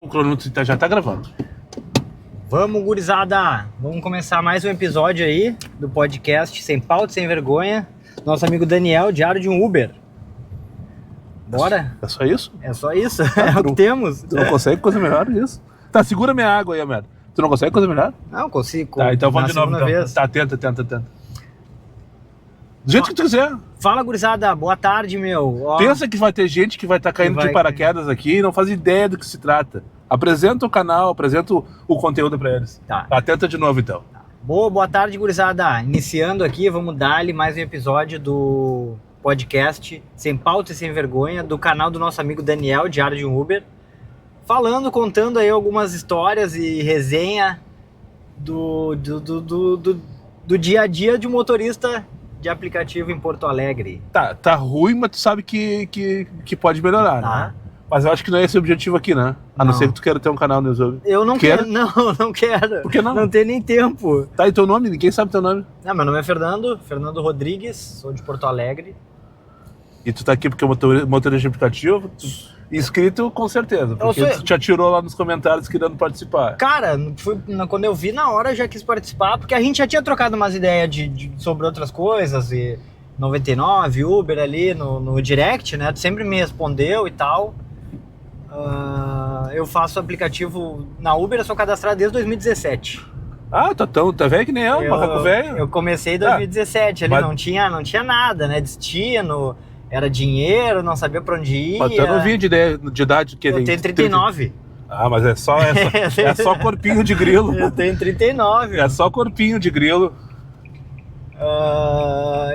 O cronômetro já tá gravando. Vamos, gurizada! Vamos começar mais um episódio aí do podcast Sem Pauta e Sem Vergonha. Nosso amigo Daniel, diário de um Uber. Bora? É só isso? É só isso, é o que temos. Tu não consegue coisa melhor disso? Tá, segura minha água aí, Américo. Tu não consegue coisa melhor? Não, consigo. Tá, então vamos na de novo. segunda Então. vez. Tá, tenta. Do jeito que tu quiser. Fala, gurizada. Boa tarde, meu. Ó, Pensa que vai ter gente que vai estar caindo de paraquedas aqui e não faz ideia do que se trata. Apresenta o canal, apresenta o conteúdo pra eles. Tá. Tenta de novo, então. Boa tarde, gurizada. Iniciando aqui, vamos dar-lhe mais um episódio do podcast Sem Pauta e Sem Vergonha, do canal do nosso amigo Daniel, diário de um Uber. Contando aí algumas histórias e resenha do dia a dia de um motorista de aplicativo em Porto Alegre. Tá ruim, mas tu sabe que pode melhorar, Tá. né? Mas eu acho que não é esse o objetivo aqui, né? A não ser que tu queira ter um canal no YouTube. Eu não quero. Não quero. Por que não? Não tem nem tempo. Tá, e teu nome? Ninguém sabe teu nome. Não, meu nome é Fernando Rodrigues, sou de Porto Alegre. E tu tá aqui porque é motorista de aplicativo, inscrito com certeza, porque tu te atirou lá nos comentários querendo participar. Cara, quando eu vi na hora eu já quis participar, porque a gente já tinha trocado umas ideias sobre outras coisas, e 99, Uber ali no direct, né? Tu sempre me respondeu e tal. Eu faço aplicativo na Uber, eu sou cadastrado desde 2017. Ah, tá velho que nem eu, macaco velho. Eu comecei em 2017, ali mas... não tinha nada, né? Destino, era dinheiro, não sabia pra onde ir. Mas tu é novinho de idade. Que eu tenho 39. Ah, mas é só corpinho de grilo. Eu tenho 39. É só corpinho de grilo.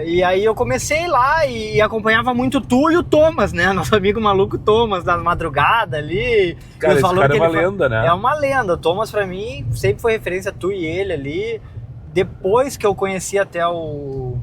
E aí eu comecei lá e acompanhava muito tu e o Thomas, né? Nosso amigo maluco Thomas, na madrugada ali. Cara, esse cara é uma lenda, né? É uma lenda. O Thomas pra mim sempre foi referência, tu e ele ali. Depois que eu conheci até o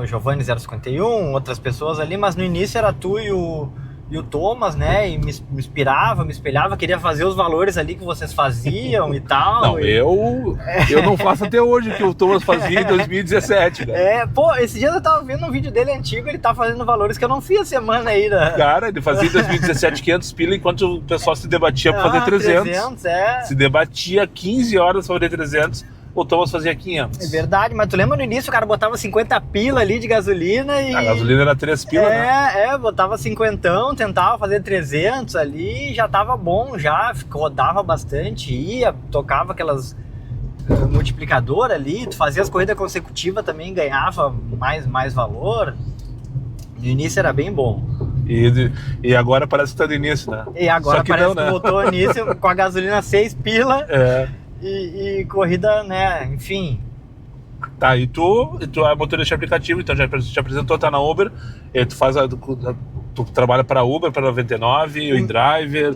Giovanni 051, outras pessoas ali, mas no início era tu e o Thomas, né? E me inspirava, me espelhava, queria fazer os valores ali que vocês faziam e tal. Não, eu não faço até hoje o que o Thomas fazia em 2017, né? Esse dia eu tava vendo um vídeo dele antigo, ele tá fazendo valores que eu não fiz a semana aí, né? Cara, ele fazia em 2017 500 pila, enquanto o pessoal se debatia pra fazer 300. 300, Se debatia 15 horas pra fazer 300. O Thomas fazia 500. É verdade, mas tu lembra no início o cara botava 50 pila ali de gasolina e... A gasolina era 3 pila, né? Botava 50, tentava fazer 300 ali, já tava bom, já rodava bastante, tocava aquelas multiplicador ali, tu fazia as corridas consecutivas também, ganhava mais valor. No início era bem bom. E agora parece que tá no início, né? E agora parece que voltou no início com a gasolina 6 pila. E corrida, né, enfim. Tá, e tu é motorista de aplicativo, então já te apresentou, tá na Uber, e tu trabalha para Uber, para 99, o InDriver,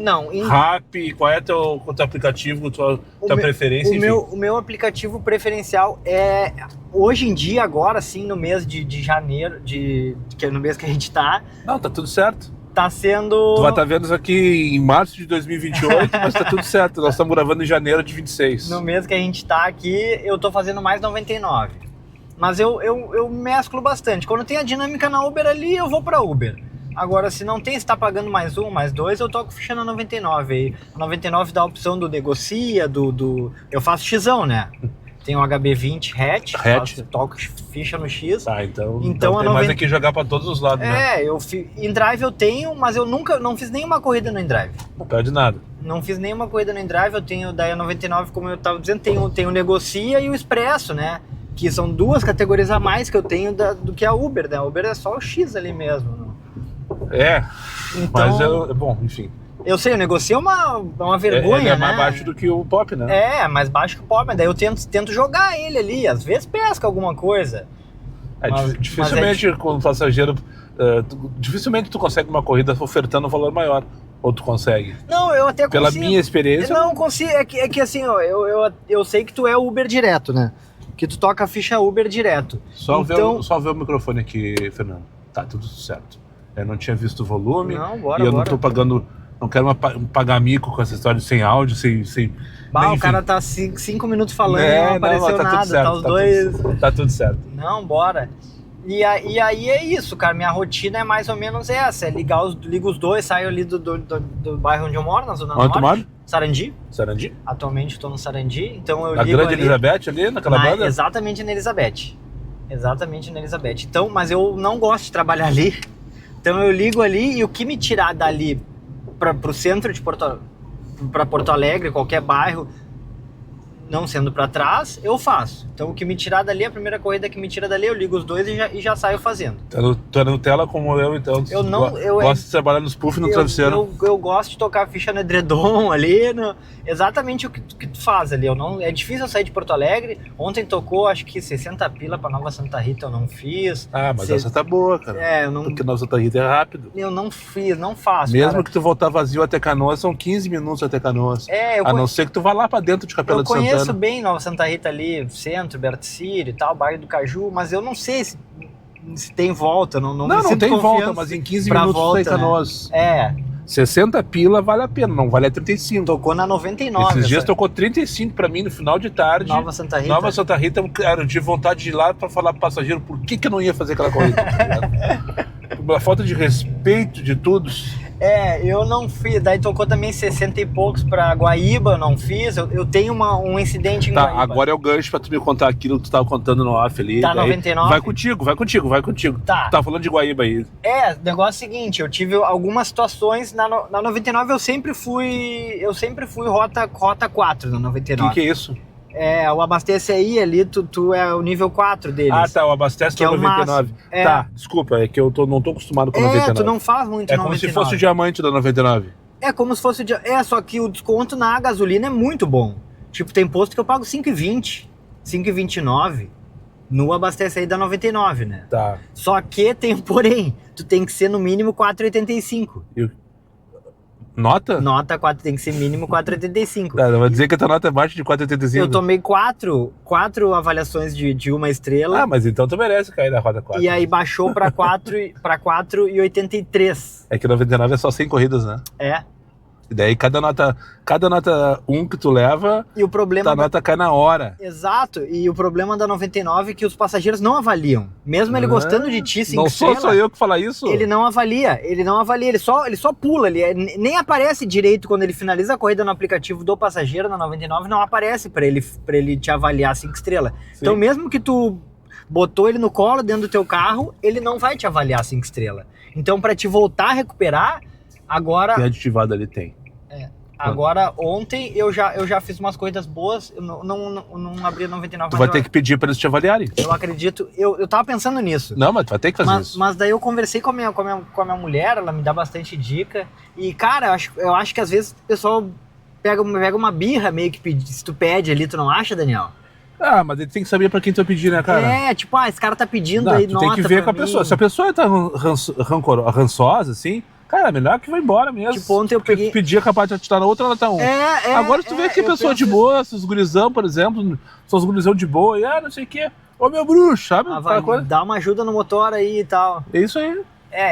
Rappi, qual é teu aplicativo, tua preferência? O meu aplicativo preferencial é, hoje em dia, agora sim, no mês de janeiro, que é no mês que a gente tá. Não, tá tudo certo. Tá sendo... Tu vai estar vendo isso aqui em março de 2028, mas tá tudo certo. Nós estamos gravando em janeiro de 26. No mês que a gente tá aqui, eu tô fazendo mais 99. Mas eu mesclo bastante. Quando tem a dinâmica na Uber ali, eu vou pra Uber. Agora, se não tem, se tá pagando mais um, mais dois, eu toco ficha na 99. Aí a 99 dá a opção do negocia, eu faço xão, né? Tem um HB20 hatch. Toco ficha no X. Tá, então tem mais aqui jogar pra todos os lados, né? InDrive eu tenho, mas eu não fiz nenhuma corrida no InDrive. Não perde nada. Não fiz nenhuma corrida no InDrive, eu tenho daí a 99, como eu tava dizendo, tem o Negocia e o Expresso, né? Que são duas categorias a mais que eu tenho do que a Uber, né? A Uber é só o X ali mesmo. Então, mas bom, enfim. Eu sei, o Negocia é uma vergonha, ele né? É mais baixo do que o Pop, né? É, mais baixo que o Pop, daí eu tento jogar ele ali, às vezes pesca alguma coisa. Dificilmente com o passageiro, dificilmente tu consegue uma corrida ofertando um valor maior. Ou tu consegue? Não, eu até consigo. Pela minha experiência... Não, consigo, é que assim, ó, eu sei que tu é Uber direto, né? Que tu toca a ficha Uber direto. Só ver o microfone aqui, Fernando. Tá, tudo certo. Eu não tinha visto o volume. Bora. Não tô pagando... Não quero pagar mico com essa história de sem áudio, sem... O cara tá 5 minutos falando e não apareceu nada. Certo, tá os dois... Tá tudo certo. Não, bora. E aí é isso, cara. Minha rotina é mais ou menos essa. É ligo os dois, saio ali do bairro onde eu moro, na Zona Onde tu Norte. mora? Sarandi. Sarandi? Atualmente estou no Sarandi. Então eu Na ligo Grande ali, Elizabeth ali, naquela banda? exatamente na Elizabeth. Exatamente na Elizabeth. Então, mas eu não gosto de trabalhar ali. Então eu ligo ali e o que me tirar dali pro centro de Porto Alegre, qualquer bairro, não sendo pra trás, eu faço. Então o que me tirar dali, a primeira corrida que me tira dali, eu ligo os dois e já saio fazendo. Tu é Nutella como eu, então. Eu não... Gosto de trabalhar nos puff no travesseiro. Eu gosto de tocar a ficha no edredom ali, exatamente o que tu faz ali. É difícil eu sair de Porto Alegre. Ontem tocou, acho que 60 pila pra Nova Santa Rita, eu não fiz. Ah, mas essa tá boa, cara. Porque Nova Santa Rita é rápido. Eu não fiz, não faço, mesmo, cara. Que tu voltar vazio até Canoas, são 15 minutos até Canoas. A não ser que tu vá lá pra dentro de Capela de Santana. Eu conheço bem Nova Santa Rita ali, centro, Berticírio e tal, bairro do Caju, mas eu não sei se tem volta, não tem volta, mas em 15 minutos tu sai Canoas. Né? 60 pila vale a pena, não vale a 35. Tocou na 99. Esses dias tocou 35 pra mim no final de tarde. Nova Santa Rita, cara, eu tive vontade de ir lá pra falar pro passageiro por que eu não ia fazer aquela corrida. Pela falta de respeito de todos. Eu não fiz. Daí tocou também 60 e poucos pra Guaíba, eu não fiz. Eu tenho um incidente em Guaíba. Agora é o gancho pra tu me contar aquilo que tu tava contando no off ali. Tá, 99? Vai contigo. Tá. Tu tá falando de Guaíba aí. O negócio é o seguinte, eu tive algumas situações, na 99 eu sempre fui rota 4 na 99. O que é isso? O Abastece Aí ali, tu é o nível 4 deles. Ah, tá, o Abastece na 99. Tá, desculpa, é que eu não tô acostumado com 99. Tu não faz muito 99. É como se fosse o diamante da 99. É como se fosse só que o desconto na gasolina é muito bom. Tipo, tem posto que eu pago 5,20, 5,29 no Abastece Aí da 99, né? Tá. Só que tem porém, tu tem que ser no mínimo 4,85. Nota? Nota 4, tem que ser mínimo 4,85. Tá, vai dizer que a tua nota é abaixo de 4,85? Eu tomei quatro avaliações de uma estrela. Ah, mas então tu merece cair na roda 4. E aí baixou pra 4,83. É que 99 é só 100 corridas, né? E daí cada nota 1 que tu leva, e o problema a nota cai na hora. Exato, e o problema da 99 é que os passageiros não avaliam. Mesmo ele gostando de ti, 5 estrelas... Não sou eu que falar isso? Ele não avalia, ele só pula, nem aparece direito quando ele finaliza a corrida no aplicativo do passageiro, na 99, não aparece pra ele te avaliar 5 estrelas. Sim. Então mesmo que tu botou ele no colo dentro do teu carro, ele não vai te avaliar 5 estrelas. Então pra te voltar a recuperar, agora... Tem aditivado ali, tem. Agora, ontem eu já fiz umas corridas boas, eu não abri a 99. Tu vai ter que pedir para eles te avaliarem. Eu acredito, eu tava pensando nisso. Não, mas tu vai ter que fazer isso. Mas daí eu conversei com a minha mulher, ela me dá bastante dica. E, cara, eu acho que às vezes o pessoal pega uma birra meio que se tu pede ali, tu não acha, Daniel? Ah, mas ele tem que saber pra quem tu vai pedir, né, cara? Tipo, esse cara tá pedindo aí nota. Tu tem que ver com a pessoa. Se a pessoa tá rançosa, assim... Cara, melhor que vai embora mesmo. Tipo, ontem eu peguei... Pedia capaz de atirar na outra, ela tá 1. Agora se tu vê que a pessoa de boa, esses gurizão, por exemplo, são os gurizão de boa, e não sei o quê. Ô, meu bruxo, sabe? Dá uma ajuda no motor aí e tal. É isso aí.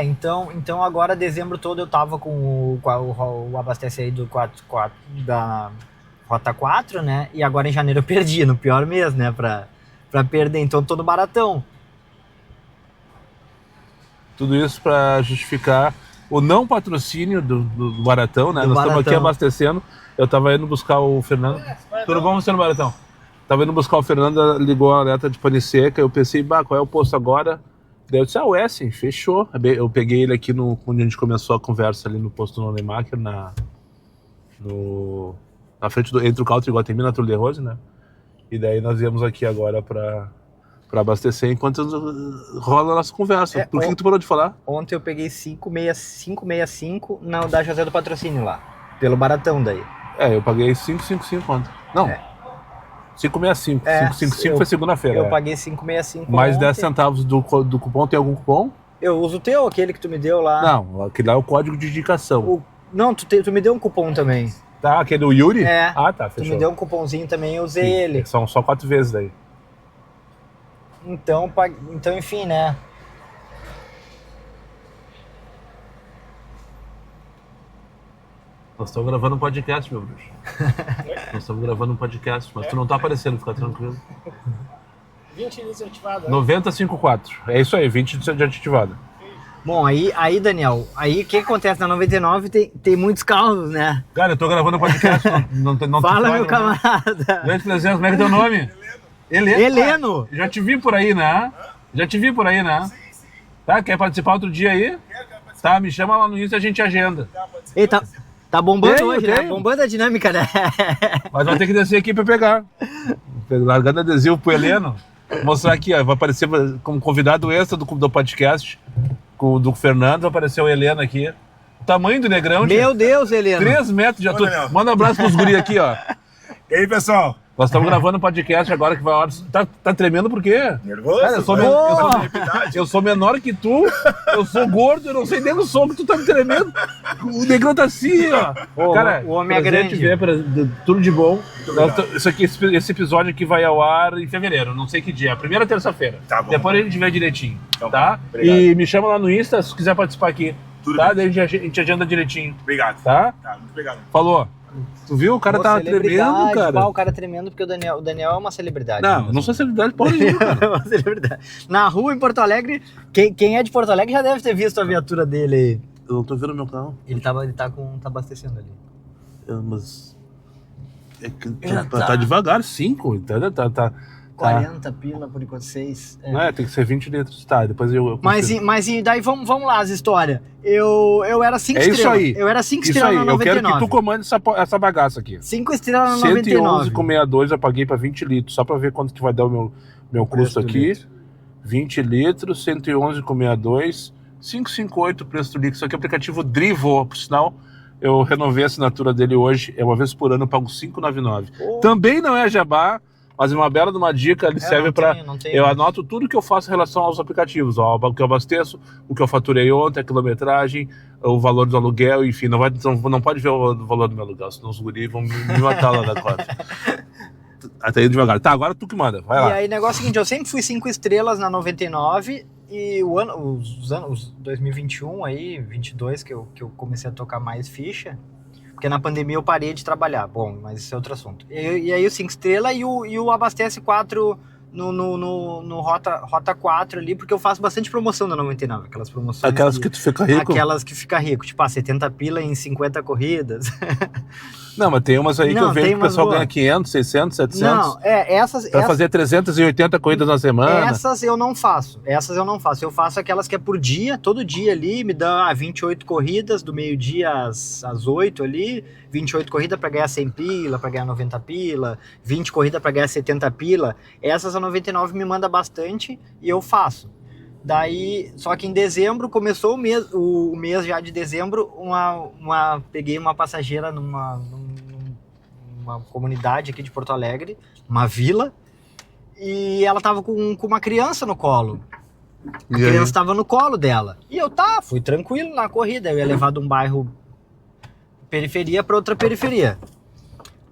Então agora, dezembro todo, eu tava com o Abastece Aí do 4 da Rota 4, né? E agora em janeiro eu perdi, no pior mês, né? Pra perder, então tô no baratão. Tudo isso pra justificar... o não patrocínio do Baratão, né? Nós estamos aqui abastecendo. Eu tava indo buscar o Fernando. Tudo bom você no Baratão? Tava indo buscar o Fernando, ligou a alerta de pane seca. Eu pensei, qual é o posto agora? Daí eu disse, o Essen, fechou. Eu peguei ele aqui onde a gente começou a conversa, ali no posto do Neumacher, na frente entre o Country e Iguatemi, na Tour de Rose, né? E daí nós viemos aqui agora para abastecer enquanto rola a nossa conversa. Por que tu parou de falar? Ontem eu peguei 565 da José do Patrocínio lá, pelo Baratão daí. Eu paguei 555 ontem. Não, 565. 555 foi segunda-feira. Eu paguei 565 mais ontem. 10 centavos do cupom, tem algum cupom? Eu uso o teu, aquele que tu me deu lá. Não, aquele lá é o código de indicação. Não, tu me deu um cupom também. Tá, aquele do Yuri? Ah, tá, fechou. Tu me deu um cupomzinho também, eu usei ele. São só 4 vezes daí. Então, enfim, né? Nós estamos gravando um podcast, meu bruxo. Nós estamos gravando um podcast, mas tu não tá aparecendo, fica tranquilo. 20 litros de ativada. 90,54. É isso aí, 20 de ativada. Bom, aí, Daniel, aí o que acontece na 99 tem muitos carros, né? Cara, eu tô gravando podcast, não Fala, meu camarada. Grande presença, como é que é teu nome? Heleno. Já te vi por aí, né? Sim. Tá, quer participar outro dia aí? Tá, me chama lá no Insta e a gente agenda. Eita, tá bombando hoje, né? Bombando a dinâmica, né? Mas vai ter que descer aqui pra pegar. Largando adesivo pro Heleno. Mostrar aqui, ó, vai aparecer como convidado extra do podcast. Do Fernando, vai aparecer o Heleno aqui. O tamanho do negrão. Meu Deus, Heleno. 3 metros de altura. Manda um abraço pros guri aqui, ó. E aí, pessoal? Nós estamos gravando um podcast agora que vai a hora. Tá tremendo por quê? Nervoso? Cara, eu sou menor que tu, eu sou gordo, eu não sei nem o som que tu tá me tremendo. O negrão tá assim, ó. Cara, o homem é grande. Tudo de bom. Esse episódio aqui vai ao ar em fevereiro, não sei que dia. Primeira terça-feira. Tá bom. Depois a gente vê direitinho, então, tá? Obrigado. E me chama lá no Insta se quiser participar aqui. Tudo tá? bem. Daí a gente agenda direitinho. Obrigado. Tá? Tá, muito obrigado. Falou. Tu viu? O cara tava tremendo, cara. O cara tremendo porque o Daniel é uma celebridade. Não sou celebridade porra nenhuma, cara. É uma celebridade. Na rua, em Porto Alegre, quem é de Porto Alegre já deve ter visto a viatura dele aí. Eu não tô vendo o meu carro. Ele tá abastecendo ali. Mas... tá devagar, 5. Tá 40 pila, por enquanto 6. Tem que ser 20 litros. Tá, depois eu mas e daí vamos lá as histórias. Eu era 5 estrelas. Isso aí. Eu era 5 estrelas na 99. Eu quero que tu comande essa bagaça aqui. 5 estrelas na 99. 111,62 eu paguei pra 20 litros. Só pra ver quanto que vai dar o meu custo aqui. Litro. 20 litros, 111,62. 5,58 o preço do líquido. Isso aqui é o aplicativo Drivo, por sinal. Eu renovei a assinatura dele hoje. É uma vez por ano, eu pago 5,99. Também não é jabá. Mas uma bela de uma dica, ele serve para... Eu anoto tudo que eu faço em relação aos aplicativos, ó, o que eu abasteço, o que eu faturei ontem, a quilometragem, o valor do aluguel, enfim, não pode ver o valor do meu aluguel, senão os guris vão me matar lá da conta. Até aí devagar. Tá, agora tu que manda, vai lá. E aí, negócio é o seguinte, eu sempre fui 5 estrelas na 99 e os 2021 aí, 22, que eu comecei a tocar mais ficha. Porque na pandemia eu parei de trabalhar. Bom, mas isso é outro assunto. E aí o 5 estrelas e o Abastece 4 no Rota 4 ali, porque eu faço bastante promoção na 99. Aquelas promoções... Aquelas que tu fica rico? Aquelas que fica rico. Tipo, 70 pila em 50 corridas. Não, mas tem umas aí que eu vejo que o pessoal ganha 500, 600, 700. Não, essas... Pra fazer 380 corridas na semana. Essas eu não faço. Eu faço aquelas que é por dia, todo dia ali, me dá 28 corridas, do meio-dia às 8 ali, 28 corridas pra ganhar 100 pila, pra ganhar 90 pila, 20 corridas pra ganhar 70 pila. Essas a 99 me manda bastante e eu faço. Daí, só que em dezembro, começou o mês já de dezembro, peguei uma passageira numa comunidade aqui de Porto Alegre, uma vila, e ela tava com uma criança no colo. A criança estava no colo dela. E eu fui tranquilo na corrida, eu ia levar de um bairro periferia para outra periferia.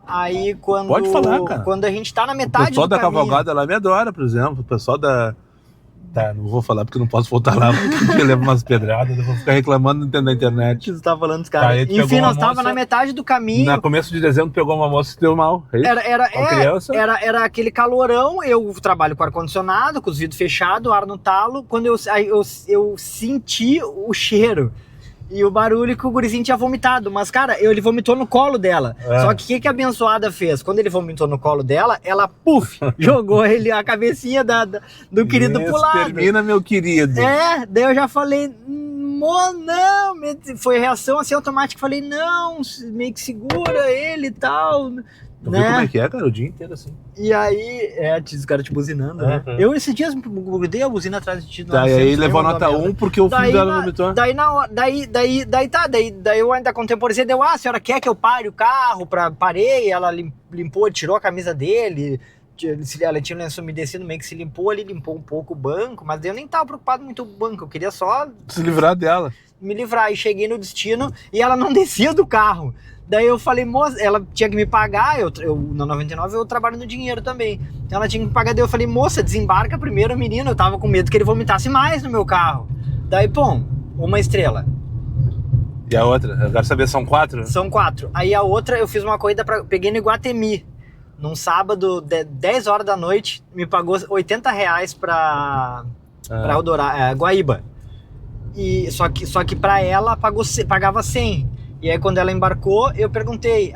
Aí quando... Pode falar, cara. Quando a gente tá na metade do caminho... O pessoal da cavalgada lá me adora, por exemplo. O pessoal da... Tá, não vou falar porque não posso voltar lá, porque eu levo umas pedradas, eu vou ficar reclamando na internet. Você tá falando dos caras. Tá, enfim, nós tava na metade do caminho. No começo de dezembro pegou uma moça que deu mal. Era aquele calorão, eu trabalho com ar-condicionado, com os vidros fechados, ar no talo, quando eu senti o cheiro. E o barulho que o gurizinho tinha vomitado. Mas, cara, ele vomitou no colo dela. Só que o que a abençoada fez? Quando ele vomitou no colo dela, ela, jogou a cabecinha do querido pro lado. Termina, meu querido. Daí eu já falei, não. Foi reação assim automática. Falei, não, meio que segura ele e tal. Tu viu como é que é, cara? O dia inteiro assim. E aí, os caras te buzinando, né? Eu esses dias dei a buzina atrás de ti. E aí levou nota 1 porque o filho dela vomitou. Daí eu ainda contemporizei, a senhora quer que eu pare o carro? Parei, ela limpou, tirou a camisa dele, ela tinha um lenço umedecido, meio que se limpou, ele limpou um pouco o banco, mas eu nem tava preocupado muito com o banco, eu queria só... Se livrar dela. Me livrar, e cheguei no destino e ela não descia do carro. Daí eu falei, moça, ela tinha que me pagar, eu na 99 eu trabalho no dinheiro também. Ela tinha que me pagar, daí eu falei, moça, desembarca primeiro, menino, eu tava com medo que ele vomitasse mais no meu carro. Daí, 1 estrela. E a outra? Eu quero saber, são 4? São 4. Aí a outra, eu fiz uma corrida, peguei no Iguatemi. num sábado, 10 horas da noite, me pagou R$80 pra Guaíba. E, só que pra ela pagava 100. E aí quando ela embarcou, eu perguntei,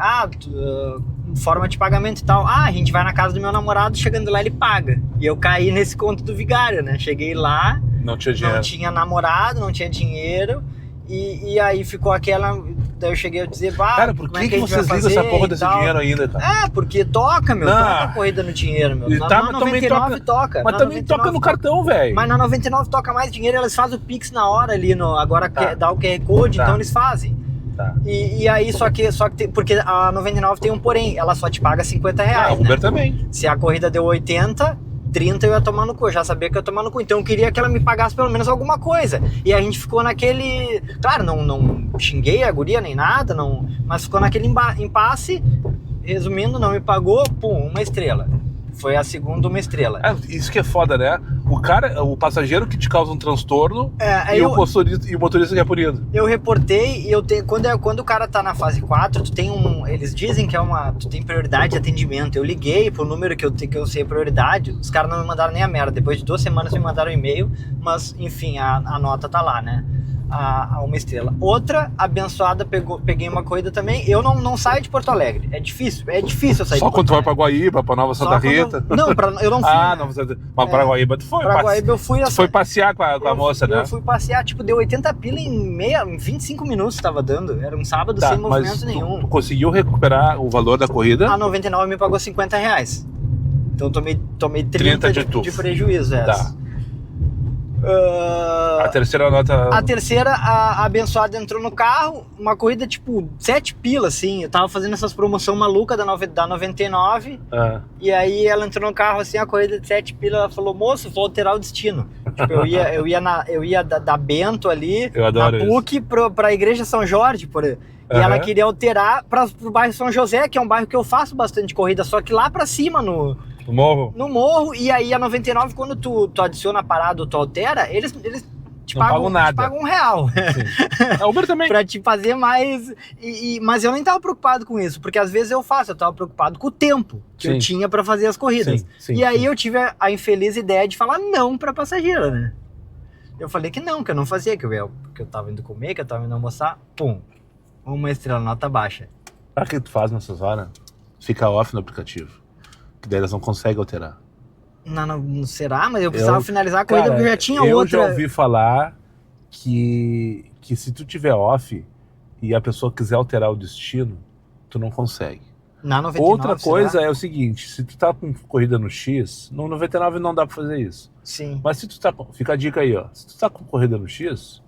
forma de pagamento e tal. A gente vai na casa do meu namorado, chegando lá ele paga. E eu caí nesse conto do vigário, né? Cheguei lá, não tinha dinheiro. Não tinha namorado, não tinha dinheiro. E aí ficou aquela... Daí eu cheguei a dizer, cara, por que vocês ligam essa porra desse dinheiro ainda, cara? Porque toca, meu. Toca a corrida no dinheiro, meu. Na 99 toca. Mas também toca no cartão, velho. Mas na 99 toca mais dinheiro, eles fazem o Pix na hora ali, agora dá o QR Code, então eles fazem. Tá. E aí, só que porque a 99 tem um porém, ela só te paga R$50. A Uber também. Se a corrida deu 80, 30 eu ia tomar no cu, eu já sabia que eu ia tomar no cu, então eu queria que ela me pagasse pelo menos alguma coisa. E a gente ficou naquele... Claro, não xinguei a guria nem nada, mas ficou naquele impasse. Resumindo, não me pagou, pum, 1 estrela. Foi a segunda 1 estrela. Isso que é foda, né? O passageiro que te causa um transtorno e o motorista que é punido. Eu reportei e quando o cara tá na fase 4, eles dizem que tu tem prioridade de atendimento. Eu liguei pro número que eu sei a prioridade, os caras não me mandaram nem a merda. Depois de 2 semanas me mandaram um e-mail, mas enfim, a nota tá lá, né? A 1 estrela. Outra abençoada, peguei uma corrida também. Eu não saio de Porto Alegre. É difícil eu sair. Só quando tu vai pra Guaíba, pra Nova Santa Rita? Não, eu não fui. Mas pra Guaíba tu foi. Pra Guaíba eu fui. Tu foi passear com a moça, né? Eu fui passear, deu 80 pila em 25 minutos tava dando. Era um sábado sem movimento nenhum. Tu conseguiu recuperar o valor da corrida? A 99 me pagou R$50. Então tomei 30 de prejuízo. A terceira nota... A terceira, a abençoada entrou no carro, uma corrida 7 pila, assim. Eu tava fazendo essas promoções malucas da 99. E aí ela entrou no carro, assim, a corrida de 7 pila, ela falou, moço, vou alterar o destino. Eu ia da Bento ali, na PUC, pra Igreja São Jorge, e ela queria alterar pro bairro São José, que é um bairro que eu faço bastante corrida, só que lá pra cima, no morro, e aí a 99, quando tu adiciona a parada ou tu altera, eles te pagam R$1. A Uber também. Pra te fazer mais... Mas eu nem tava preocupado com isso, porque às vezes eu tava preocupado com o tempo que eu tinha pra fazer as corridas. Aí eu tive a infeliz ideia de falar não pra passageira, né? Eu falei que eu não fazia, que eu tava indo comer, que eu tava indo almoçar, pum, 1 estrela, nota baixa. Sabe o que tu faz nessas horas? Fica off no aplicativo. Que daí elas não conseguem alterar. Não será? Mas eu precisava finalizar a corrida, porque já tinha outra. Eu já ouvi falar que se tu tiver off e a pessoa quiser alterar o destino, tu não consegue. Na 99, outra coisa é o seguinte, se tu tá com corrida no X, no 99 não dá pra fazer isso. Sim. Mas se tu tá... Fica a dica aí, ó. Se tu tá com corrida no X,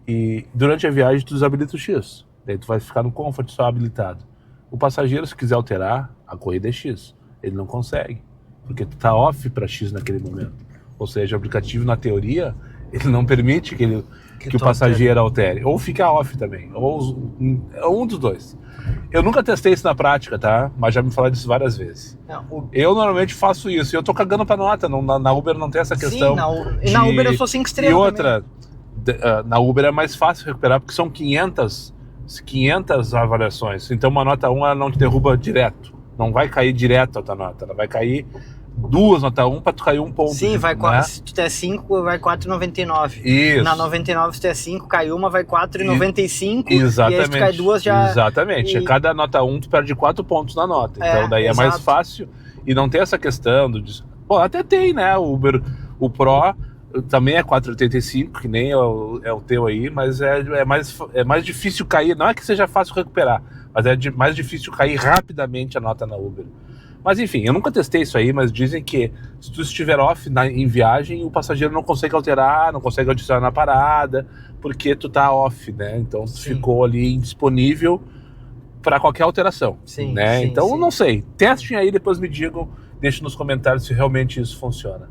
e durante a viagem tu desabilita o X. Daí tu vai ficar no Comfort só habilitado. O passageiro, se quiser alterar, a corrida é X. Ele não consegue, porque tu tá off para X naquele momento. Ou seja, o aplicativo, na teoria, ele não permite que o passageiro altere. Ou fica off também, ou um dos dois. Eu nunca testei isso na prática, tá? Mas já me falaram disso várias vezes. Eu normalmente faço isso, e eu tô cagando pra nota. Na Uber não tem essa questão. Sim, na Uber eu sou 5 estrelas. E outra, na Uber é mais fácil recuperar, porque são 500 avaliações. Então uma nota 1 ela não te derruba direto. Não vai cair direto a tua nota, ela vai cair 2 nota 1 pra tu cair 1 ponto. Sim, se tu der 5, vai 4,99. Isso. Na 99, se tu der 5, cai uma, vai 4,95. Exatamente. E aí se tu cai 2, já... Exatamente. Cada nota 1, tu perde 4 pontos na nota. Então daí é mais fácil. E não tem essa questão Bom, até tem, né? O Uber, o Pro também é 4,85, que nem é o teu aí, mas é mais difícil cair. Não é que seja fácil recuperar, mas é mais difícil cair rapidamente a nota na Uber. Mas enfim, eu nunca testei isso aí, mas dizem que se tu estiver off em viagem, o passageiro não consegue alterar, não consegue adicionar na parada, porque tu tá off, né? Então tu ficou ali indisponível para qualquer alteração. Né? Então não sei, testem aí, depois me digam, deixem nos comentários se realmente isso funciona.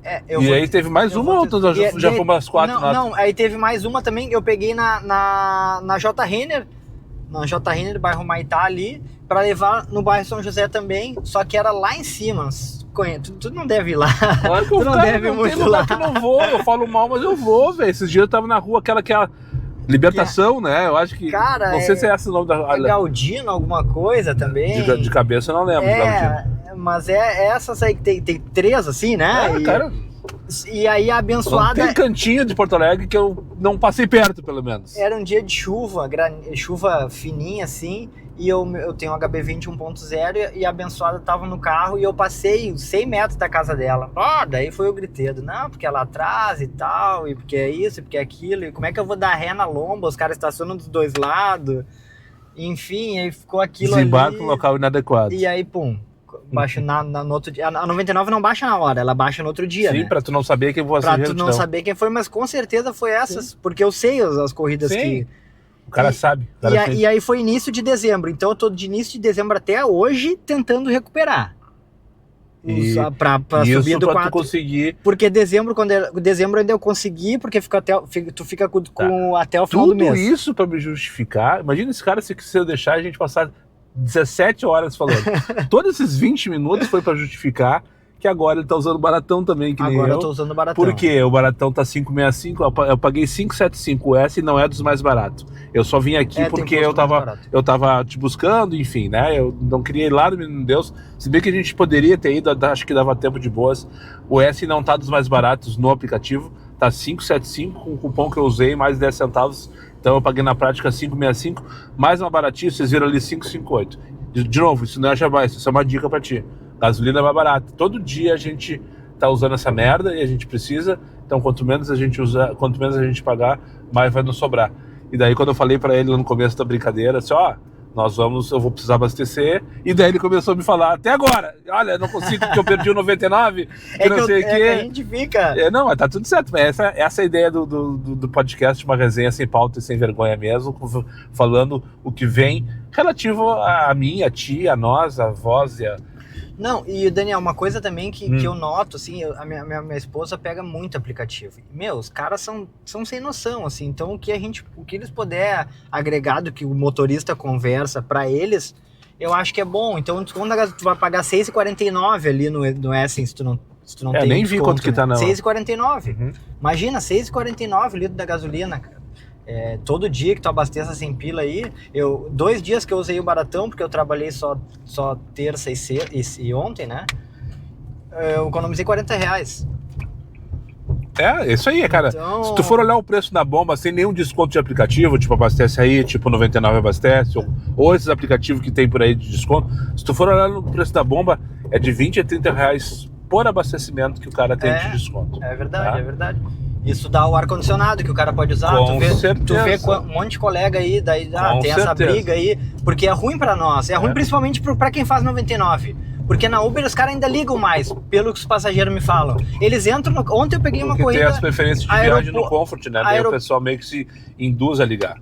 Aí teve mais uma ou já fomos as 4? Não, aí teve mais uma também, eu peguei na J. Renner, bairro Maitá ali, pra levar no bairro São José também, só que era lá em cima. Tu não deve ir lá. Claro que eu não deve muito lá. Que eu não vou, eu falo mal, mas eu vou, velho. Esses dias eu tava na rua, aquela Libertação, né? Eu acho que... Cara, não sei se é esse o nome da... Galdino, alguma coisa também. De cabeça eu não lembro. Mas é essas aí que tem 3 assim, né? Cara... E aí a abençoada... Não tem cantinho de Porto Alegre que eu não passei perto, pelo menos. Era um dia de chuva, chuva fininha assim, e eu tenho um HB20 1.0 e a abençoada tava no carro e eu passei 100 metros da casa dela. Daí foi o griteiro. Não, porque ela atrás e tal, e porque é isso, e porque é aquilo, e como é que eu vou dar ré na lomba? Os caras estacionam dos 2 lados. Enfim, aí ficou aquilo Desembarque ali. No local inadequado. E aí, pum... Baixa no outro dia. A 99 não baixa na hora, ela baixa no outro dia. Sim, né? Pra tu não saber quem foi. Pra tu não saber quem foi, mas com certeza foi essas. Sim. Porque eu sei as corridas. Sim. Que... O cara sabe. E aí foi início de dezembro. Então eu tô de início de dezembro até hoje tentando recuperar. Pra subir do 4. Tu conseguir. Porque dezembro ainda eu consegui, porque tu fica com até o final do mês. Tudo isso pra me justificar. Imagina esse cara se eu deixar a gente passar 17 horas falando. Todos esses 20 minutos foi pra justificar que agora ele tá usando baratão também, que nem agora eu tô usando baratão. Por quê? O baratão tá 565, eu paguei 575, o S não é dos mais baratos. Eu só vim aqui porque eu tava te buscando, enfim, né? Eu não queria ir lá no Menino Deus, se bem que a gente poderia ter ido, acho que dava tempo de boas. O S não tá dos mais baratos no aplicativo, tá 575 com o cupom que eu usei, mais 10 centavos. Então eu paguei na prática 565, mais uma baratinha, vocês viram ali 558. De novo, isso não é jabá, isso é uma dica pra ti. Gasolina é mais barata. Todo dia a gente tá usando essa merda e a gente precisa. Então quanto menos a gente usar, quanto menos a gente pagar, mais vai nos sobrar. E daí quando eu falei pra ele no começo da brincadeira, assim, eu vou precisar abastecer. E daí ele começou a me falar, até agora, olha, não consigo porque eu perdi o 99, que não sei o quê. A gente fica... Não, mas tá tudo certo. Essa é a ideia do podcast, uma resenha sem pauta e sem vergonha mesmo, falando o que vem relativo a mim, a ti, a nós, a voz e a... Não, e Daniel, uma coisa também que eu noto, assim, a minha esposa pega muito aplicativo. Os caras são sem noção, assim, então o que eles puder agregar do que o motorista conversa pra eles, eu acho que é bom. Então, quando tu vai pagar R$6,49 ali no Essence, se tu não tem nem vi quanto que tá não. R$6,49. Imagina, R$6,49 o litro da gasolina, cara. Todo dia que tu abasteça sem pila aí, 2 dias que eu usei o baratão, porque eu trabalhei só terça e ontem, né? Eu economizei R$40. Isso aí, cara. Então... Se tu for olhar o preço da bomba sem nenhum desconto de aplicativo, tipo abastece aí, tipo 99 abastece, ou esses aplicativos que tem por aí de desconto, se tu for olhar no preço da bomba, é de R$20 a R$30 por abastecimento que o cara tem de desconto. É verdade, tá? É verdade. Isso dá o ar-condicionado que o cara pode usar. Com certeza. Tu vê um monte de colega aí, daí tem essa briga aí, porque é ruim pra nós, é ruim principalmente pra quem faz 99. Porque na Uber os caras ainda ligam mais, pelo que os passageiros me falam. Eles entram Ontem eu peguei uma corrida... Tem as preferências de viagem no Comfort, né? Daí o pessoal meio que se induz a ligar.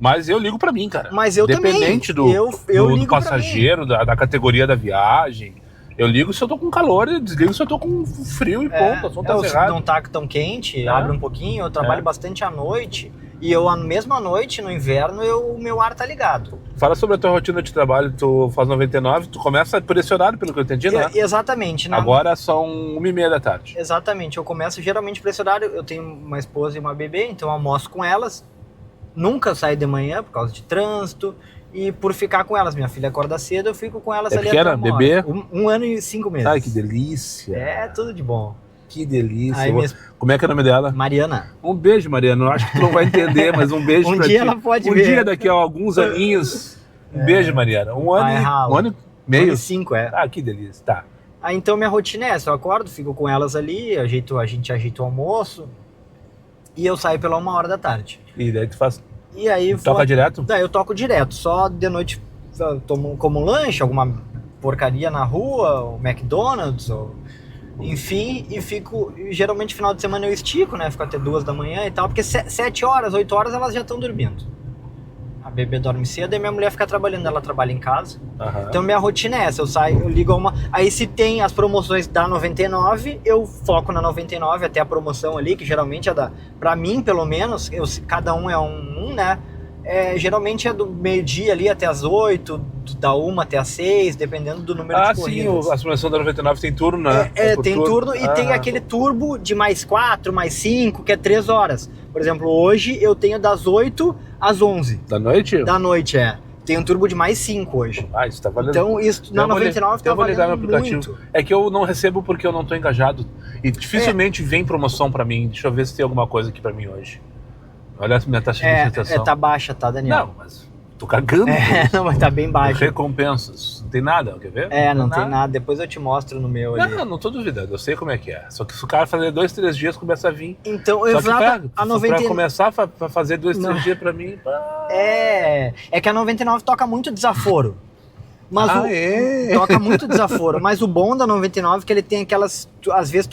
Mas eu ligo pra mim, cara. Mas eu Independente também. do passageiro, da categoria da viagem. Eu ligo se eu tô com calor e desligo se eu tô com frio e ponto. Se não tá tão quente, abre um pouquinho. Eu trabalho bastante à noite. E mesmo à noite, no inverno, o meu ar tá ligado. Fala sobre a tua rotina de trabalho. Tu faz 99, tu começa por esse horário, pelo que eu entendi, né? Exatamente. Agora são 1h30 da tarde. Exatamente. Eu começo geralmente por esse horário. Eu tenho uma esposa e uma bebê, então eu almoço com elas. Nunca saio de manhã por causa de trânsito. E por ficar com elas, minha filha acorda cedo, eu fico com elas ali até uma bebê? hora. 1 ano e 5 meses. Ai, que delícia. Tudo de bom. Que delícia. Como é que é o nome dela? Mariana. Um beijo, Mariana. Eu acho que tu não vai entender, mas um beijo pra ti. Um dia ela pode ver. Um dia daqui a alguns aninhos. Um beijo, Mariana. Um ano e meio? 1 ano e 5, Ah, que delícia. Tá. Então minha rotina é essa. Eu acordo, fico com elas ali, a gente ajeita o almoço e eu saio pela 1h da tarde. E daí tu faz... E aí toca direto? Daí eu toco direto. Só de noite como um lanche, alguma porcaria na rua, o McDonald's, enfim, e fico... Geralmente final de semana eu estico, né? Fico até 2 da manhã e tal, porque 7 horas, 8 horas elas já estão dormindo. A bebê dorme cedo e minha mulher fica trabalhando, ela trabalha em casa. Então minha rotina é essa, eu saio, eu ligo aí se tem as promoções da 99, eu foco na 99 até a promoção ali, que geralmente é pra mim pelo menos, cada um é um, né? Geralmente é do meio-dia ali até as 8, da 1 até as 6, dependendo do número de corridas. Sim, a promoção da 99 tem turno, né? Tem turno e tem aquele turbo de mais 4, mais 5, que é 3 horas. Por exemplo, hoje eu tenho das 8 às 11. Da noite? Da noite, Tem um turbo de mais 5 hoje. Ah, isso tá valendo. Então, isso na 99 tá valendo muito. É que eu não recebo porque eu não tô engajado. E dificilmente vem promoção pra mim. Deixa eu ver se tem alguma coisa aqui pra mim hoje. Olha a minha taxa de aceitação. Tá baixa, tá, Daniel? Não, mas tô cagando. Não, mas tá bem baixa. Recompensas. Não tem nada, quer ver? Não tem nada. Depois eu te mostro no meu ali. Não tô duvidando. Eu sei como é que é. Só que se o cara fazer 2, 3 dias, começa a vir. Então, exato. Pra começar a fazer 2, 3 dias pra mim... É que a 99 toca muito desaforo. Mas toca muito desaforo. Mas o bom da 99 é que ele tem aquelas... Às vezes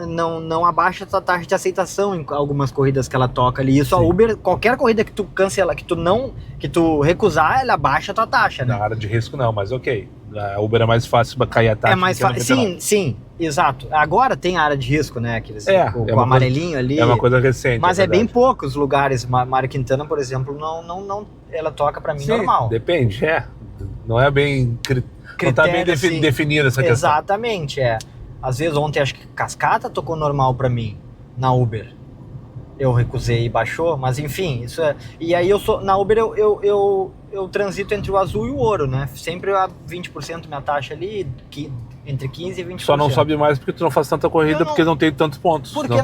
não abaixa a tua taxa de aceitação em algumas corridas que ela toca ali. Isso a Uber, qualquer corrida que tu cancela, que tu recusar, ela abaixa a tua taxa, né? Na área de risco não, mas ok. A Uber é mais fácil cair a taxa. É mais fácil. Sim, exato. Agora tem área de risco, né? O amarelinho ali. É uma coisa recente. Mas é bem poucos lugares. Mário Quintana, por exemplo, não ela toca pra mim normal. Depende, Não é bem... Não tá bem definida essa questão. Exatamente, Às vezes ontem acho que Cascata tocou normal pra mim, na Uber. Eu recusei e baixou, mas enfim, isso é... E aí na Uber eu transito entre o azul e o ouro, né? Sempre a 20% minha taxa ali, entre 15% e 20%. Só não sobe mais porque tu não faz tanta corrida, porque não tem tantos pontos. Porque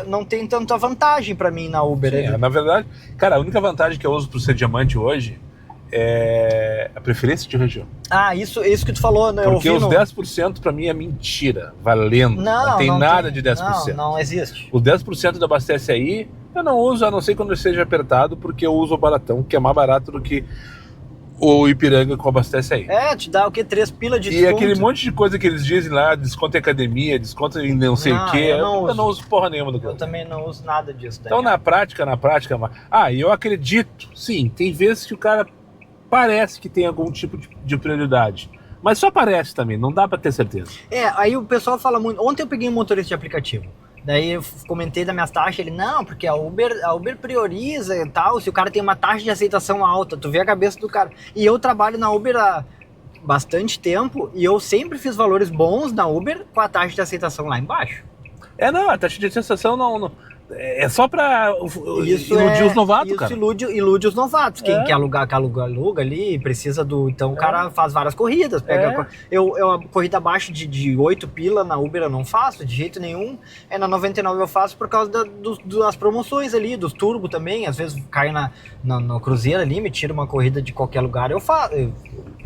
não tem tanta vantagem pra mim na Uber. Sim, na verdade, cara, a única vantagem que eu uso pro ser diamante hoje é a preferência de região. Isso que tu falou, né? Porque os 10% pra mim é mentira, valendo. Não tem nada de 10%. Não existe. Os 10% do abastece aí, eu não uso, a não ser quando eu seja apertado, porque eu uso o baratão, que é mais barato do que o Ipiranga que abastece aí. Te dá o quê? 3 pila de desconto. E aquele monte de coisa que eles dizem lá, desconto em academia, desconto em não sei o quê. Eu não uso porra nenhuma do que eu também não uso nada disso. Então na prática... eu acredito, sim, tem vezes que o cara parece que tem algum tipo de prioridade. Mas só parece também, não dá pra ter certeza. Aí o pessoal fala muito... Ontem eu peguei um motorista de aplicativo. Daí eu comentei das minhas taxas, ele, não, porque a Uber prioriza e tal, se o cara tem uma taxa de aceitação alta, tu vê a cabeça do cara. E eu trabalho na Uber há bastante tempo, e eu sempre fiz valores bons na Uber com a taxa de aceitação lá embaixo. A taxa de aceitação não é só pra iludir os novatos, cara. Isso ilude os novatos. Quem quer aluga ali, precisa do... Então o cara faz várias corridas. Eu a corrida abaixo de 8 pila na Uber eu não faço, de jeito nenhum. Na 99 eu faço por causa das promoções ali, dos turbo também. Às vezes cai no cruzeiro ali, me tira uma corrida de qualquer lugar, eu faço.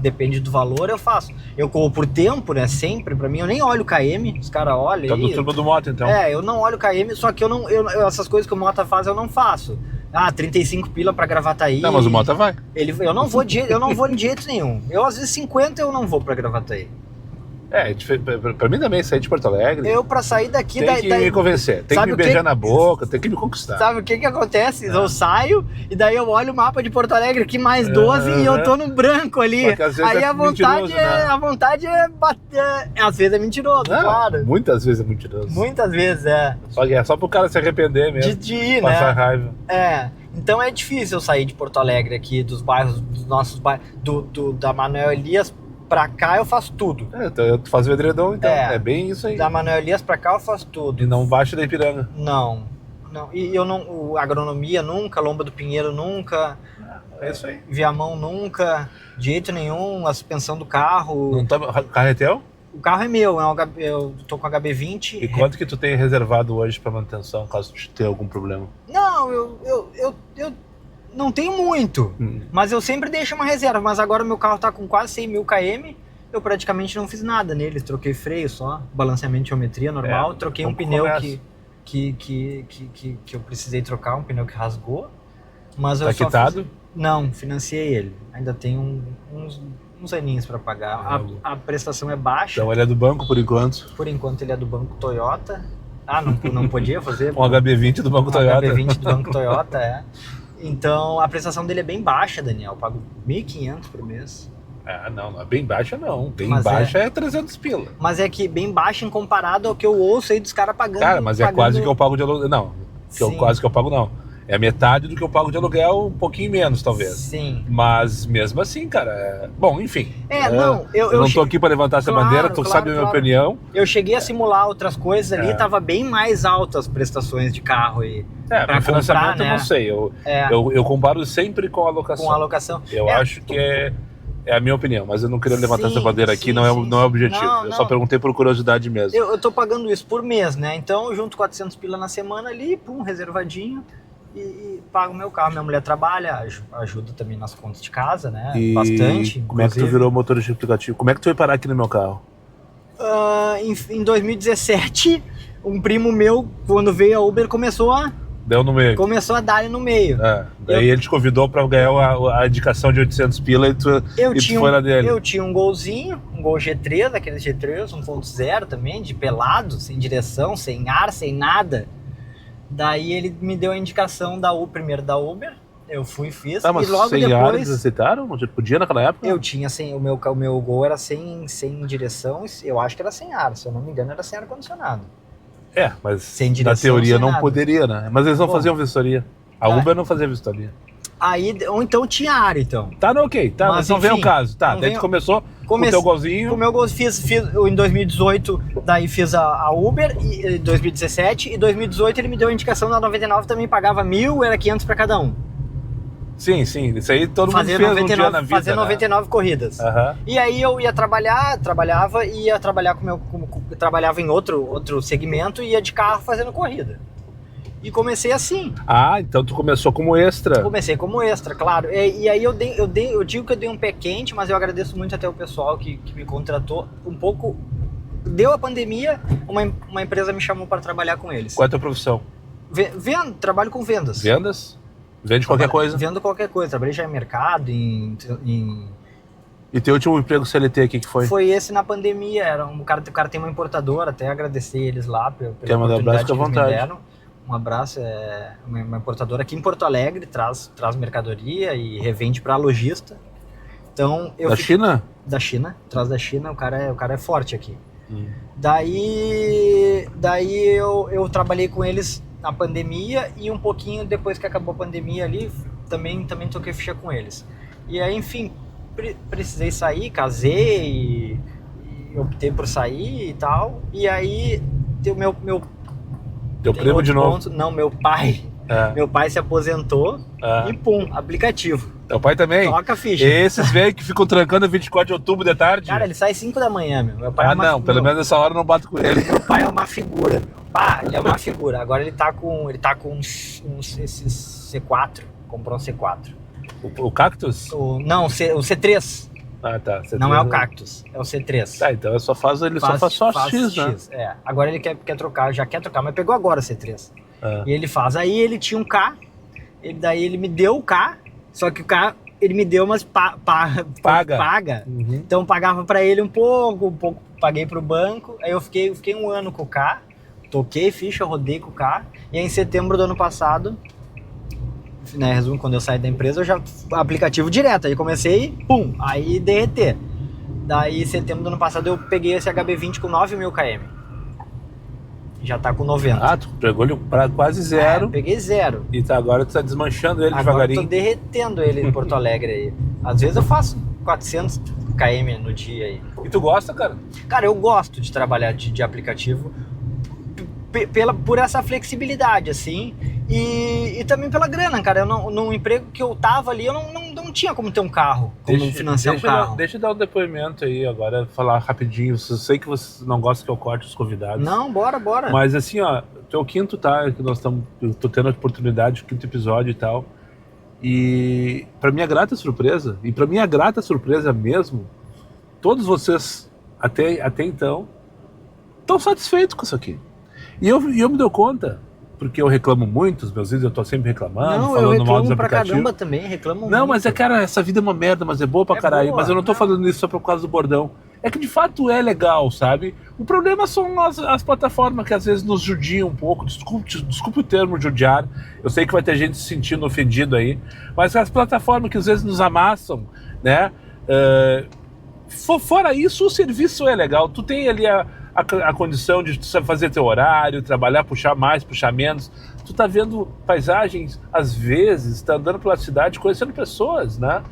Depende do valor, eu faço. Eu corro por tempo, né? Sempre, pra mim, eu nem olho o KM, os caras olham. Tá do turbo do Mota, então. Eu não olho o KM, só que essas coisas que o Mota faz, eu não faço. 35 pila pra Gravataí. Não, mas o Mota vai. Eu não vou de jeito nenhum. Eu, às vezes, 50 eu não vou pra Gravataí. Pra mim também, sair de Porto Alegre... Eu, pra sair daqui... Tem que me convencer, tem que me beijar na boca, tem que me conquistar. Sabe o que acontece? Eu saio, e daí eu olho o mapa de Porto Alegre aqui, mais 12, e eu tô no branco ali. Aí a vontade é bater... Às vezes é mentiroso, claro. Muitas vezes é mentiroso. Muitas vezes, Só pro cara se arrepender mesmo. De ir, passar raiva. Então é difícil eu sair de Porto Alegre aqui, dos bairros, dos nossos bairros, da Manuel Elias pra cá eu faço tudo. Tu faz o edredom, então. É bem isso aí. Da Manuel Elias pra cá eu faço tudo. E não baixo da Ipiranga. Não. E eu não... Agronomia nunca, Lomba do Pinheiro nunca. É isso aí. Viamão nunca. De jeito nenhum, a suspensão do carro. Não tá... O carro é teu? O carro é meu, eu tô com HB20. E quanto que tu tem reservado hoje pra manutenção, caso tu tenha algum problema? Não, eu não tenho muito, mas eu sempre deixo uma reserva. Mas agora meu carro tá com quase 100 mil km, eu praticamente não fiz nada nele. Troquei freio só, balanceamento de geometria normal. Troquei um pneu que eu precisei trocar, um pneu que rasgou. Mas tá quitado? Não, financiei ele. Ainda tem uns aninhos para pagar. A prestação é baixa. Então ele é do banco por enquanto? Por enquanto ele é do banco Toyota. Não podia fazer? Um HB20 do banco Toyota. HB20 do banco Toyota, Então a prestação dele é bem baixa, Daniel. Eu pago 1.500 por mês. Não é bem baixa não. Bem baixa é 300 pila. Mas é que bem baixa em comparado ao que eu ouço aí dos caras pagando. Cara, mas é quase que eu pago de aluguel. Não, quase que eu pago não. É a metade do que eu pago de aluguel, um pouquinho menos, talvez. Sim. Mas mesmo assim, cara... Bom, enfim. Eu não tô aqui para levantar essa bandeira, tu sabe a minha opinião. Eu cheguei a simular outras coisas ali, tava bem mais alto as prestações de carro aí. Para financiamento eu não sei. Eu comparo sempre com a alocação. Com a alocação. Eu acho que é a minha opinião, mas eu não queria levantar essa bandeira aqui, não é objetivo. Eu só perguntei por curiosidade mesmo. Eu tô pagando isso por mês, né? Então eu junto 400 pila na semana ali, reservadinho. E pago meu carro. Minha mulher trabalha, ajuda também nas contas de casa, né? Bastante. Como é que tu virou motorista de aplicativo? Como é que tu foi parar aqui no meu carro? Em 2017, um primo meu, quando veio a Uber, Deu no meio. Começou a dar no meio. Daí ele te convidou pra ganhar a indicação de 800 pila e tu foi na dele. Eu tinha um Golzinho, um Gol G3, aquele G3, 1.0 também, de pelado, sem direção, sem ar, sem nada. Daí ele me deu a indicação primeiro da Uber, eu fui e fiz, mas e logo sem depois... ar eles aceitaram? Podia naquela época? Eu tinha o meu Gol era sem direção, eu acho que era sem ar, se eu não me engano era sem ar-condicionado. Mas sem direção, na teoria não nada. poderia, né? Mas eles não faziam vistoria. A Uber não fazia vistoria. Ou então tinha ar, então. Tá, não, ok. Tá, mas não vem o caso. Tá, daí tu começou com o teu Golzinho. Com o meu Golzinho, fiz em 2018, daí fiz a Uber, em 2017, e 2018 ele me deu a indicação da 99, também pagava 1.000, era 500 pra cada um. Sim, isso aí todo mundo fez 99, um dia na vida. Fazer 99 corridas. E aí eu ia trabalhava trabalhava em outro segmento e ia de carro fazendo corrida. E comecei assim. Então tu começou como extra. Comecei como extra, claro. E aí eu digo que eu dei um pé quente, mas eu agradeço muito até o pessoal que me contratou. Um pouco... Deu a pandemia, uma empresa me chamou para trabalhar com eles. Qual é a tua profissão? Trabalho com vendas. Vendas? Vende qualquer coisa? Vendo qualquer coisa. Trabalhei já em mercado, E teu último emprego CLT aqui que foi? Foi esse na pandemia. O cara tem uma importadora, até agradecer eles lá pela oportunidade que eles me deram. Um abraço, uma importadora aqui em Porto Alegre, traz mercadoria e revende para lojista. Então, China? Da China, traz da China, o cara é forte aqui. Daí eu trabalhei com eles na pandemia e um pouquinho depois que acabou a pandemia ali, também toquei ficha com eles. E aí, enfim, precisei sair, casei e optei por sair e tal. E aí, Teu primo de novo? Não, meu pai. Meu pai se aposentou e aplicativo. Teu pai também? Toca a ficha. Esses velhos que ficam trancando 24 de outubro de tarde? Cara, ele sai 5 da manhã, meu pai pelo menos nessa hora eu não bato com ele. Meu pai é uma figura, ele é uma figura. Agora ele tá com esses C4, comprou um C4. O Cactus? O C3. Tá. C3 não é o Cactus, é o C3. Tá, então ele só faz só X, né? Agora ele quer trocar, já quer trocar, mas pegou agora o C3. E ele faz. Aí ele tinha um K, daí ele me deu o K, só que o K ele me deu, mas paga. Então eu pagava pra ele um pouco paguei pro banco. Aí eu fiquei um ano com o K, toquei ficha, rodei com o K. E aí em setembro do ano passado, né, resumo, quando eu saí da empresa, eu já aplicativo direto, aí comecei, aí derreter. Daí em setembro do ano passado eu peguei esse HB20 com 9.000 km. Já tá com 90. Tu pegou ele pra quase zero. Peguei zero. E agora tu tá desmanchando ele devagarinho. Agora eu tô derretendo ele em Porto Alegre aí. Às vezes eu faço 400 km no dia aí. E tu gosta, cara? Cara, eu gosto de trabalhar de aplicativo por essa flexibilidade, assim, e também pela grana, cara. No emprego que eu tava ali, eu não tinha como ter um carro, financiar um carro. Deixa eu dar um depoimento aí agora, falar rapidinho. Eu sei que você não gosta que eu corte os convidados. Não, bora. Mas assim, tu é o quinto, tá? Que eu tô tendo a oportunidade, o quinto episódio e tal. E pra minha grata surpresa mesmo, todos vocês, até então, estão satisfeitos com isso aqui. E eu me dou conta, porque eu reclamo muito, os meus vídeos eu tô sempre reclamando, falando mal dos aplicativos. Eu reclamo pra caramba também, reclamo muito. Não, mas cara, essa vida é uma merda, mas é boa pra caralho. Boa, mas eu não tô falando isso só por causa do bordão. É que de fato é legal, sabe? O problema são as plataformas que às vezes nos judiam um pouco. Desculpe o termo judiar, eu sei que vai ter gente se sentindo ofendido aí, mas as plataformas que às vezes nos amassam, né? Fora isso, o serviço é legal. Tu tem ali a condição de tu fazer teu horário, trabalhar, puxar mais, puxar menos. Tu tá vendo paisagens, às vezes, tá andando pela cidade, conhecendo pessoas, né?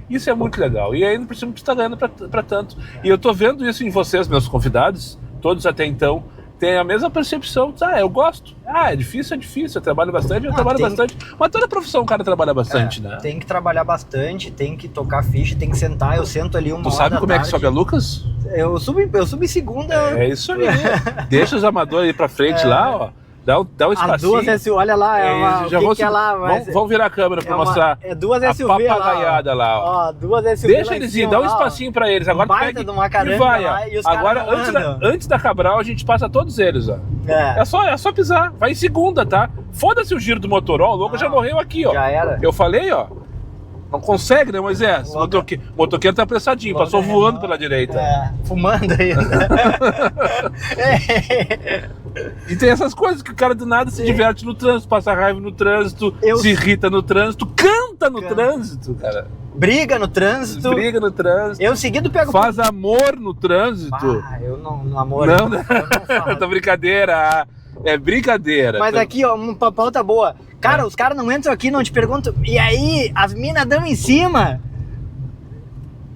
Isso é muito legal. E ainda por cima tu tá ganhando pra tanto. E eu tô vendo isso em vocês, meus convidados, todos até então, tem a mesma percepção. Eu gosto. É difícil, eu trabalho bastante, bastante. Mas toda profissão o cara trabalha bastante, né? Tem que trabalhar bastante, tem que tocar ficha, tem que sentar. Eu sento ali uma hora. Tu sabe como é que sobe a Lucas? Eu subo em segunda. É isso aí. Deixa os amadores aí pra frente lá, ó. Dá um espacinho. As duas SUV, olha lá, que é lá. Vamos virar a câmera pra mostrar. É duas SUV a papagaiada lá, ó. Duas SUV. Deixa eles ir, dá um espacinho pra eles. Agora pega e vai, ó. Agora, antes da Cabral, a gente passa todos eles, ó. É só pisar. Vai em segunda, tá? Foda-se o giro do motor, ó. O louco já morreu aqui, ó. Já era. Eu falei, ó. Não consegue, né, Moisés? O motoqueiro tá apressadinho, passou voando pela direita. Fumando ainda. E tem essas coisas que o cara do nada se diverte no trânsito, passa raiva no trânsito, se irrita no trânsito, canta no trânsito, cara. Briga no trânsito. Eu seguido pego... Faz amor no trânsito. Eu não amor. Não, né? Tá brincadeira. É brincadeira. Mas aqui, ó, uma pauta boa. Cara, os caras não entram aqui, não te perguntam. E aí, as minas dão em cima?